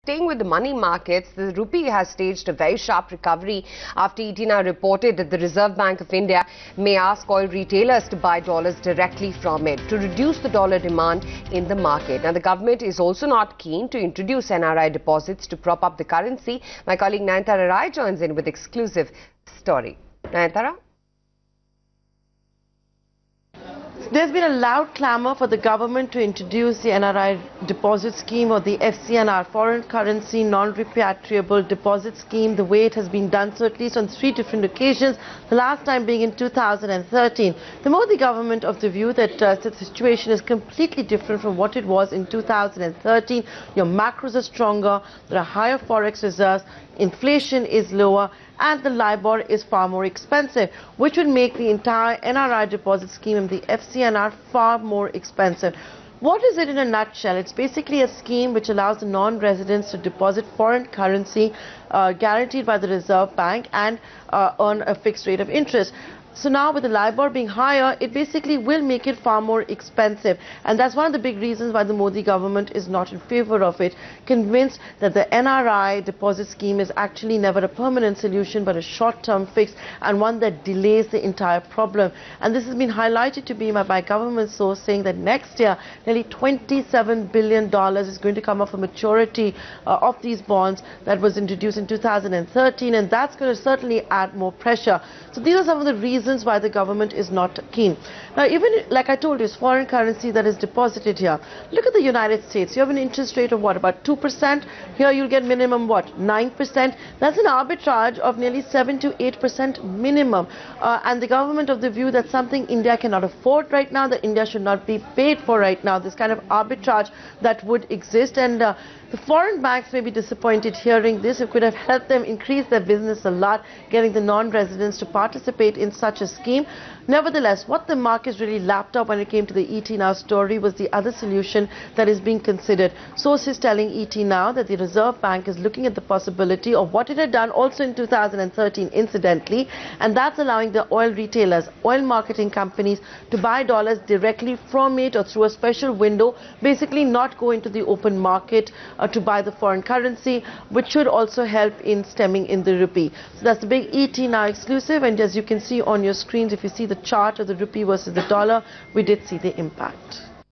Staying with the money markets, the rupee has staged a very sharp recovery after ET now reported that the Reserve Bank of India may ask oil retailers to buy dollars directly from it to reduce the dollar demand in the market. Now, the government is also not keen to introduce NRI deposits to prop up the currency. My colleague Nayantara Rai joins in with exclusive story. Nayantara? There's been a loud clamour for the government to introduce the NRI deposit scheme, or the FCNR, foreign currency non-repatriable deposit scheme, the way it has been done, so at least on 3 different occasions, the last time being in 2013. The Modi government of the view that the situation is completely different from what it was in 2013. Your macros are stronger, there are higher forex reserves, inflation is lower, and the LIBOR is far more expensive, which would make the entire NRI deposit scheme and the FCNR far more expensive. What is it in a nutshell? It's basically a scheme which allows the non-residents to deposit foreign currency guaranteed by the Reserve Bank and earn a fixed rate of interest. So now with the LIBOR being higher, it basically will make it far more expensive. And that's one of the big reasons why the Modi government is not in favor of it, convinced that the NRI deposit scheme is actually never a permanent solution but a short-term fix and one that delays the entire problem. And this has been highlighted to be by government source saying that next year nearly $27 billion is going to come off a maturity of these bonds that was introduced in 2013, and that's going to certainly add more pressure. So these are some of the reasons why the government is not keen. Now, even like I told you, it's foreign currency that is deposited here. Look at the United States. You have an interest rate of what, about 2%? Here you'll get minimum what, 9%? That's an arbitrage of nearly 7 to 8% minimum. And the government of the view that something India cannot afford right now, that India should not be paid for right now, this kind of arbitrage that would exist. And the foreign banks may be disappointed hearing this. It could have helped them increase their business a lot, getting the non-residents to participate in such a scheme. Nevertheless, what the markets really lapped up when it came to the ET Now story was the other solution that is being considered. Sources telling ET Now that the Reserve Bank is looking at the possibility of what it had done also in 2013 incidentally, and that's allowing the oil retailers, oil marketing companies to buy dollars directly from it or through a special window, basically not go into the open market to buy the foreign currency, which should also help in stemming in the rupee. So that's the big ET Now exclusive, and as you can see on your screens, if you see the chart of the rupee versus the dollar, we did see the impact.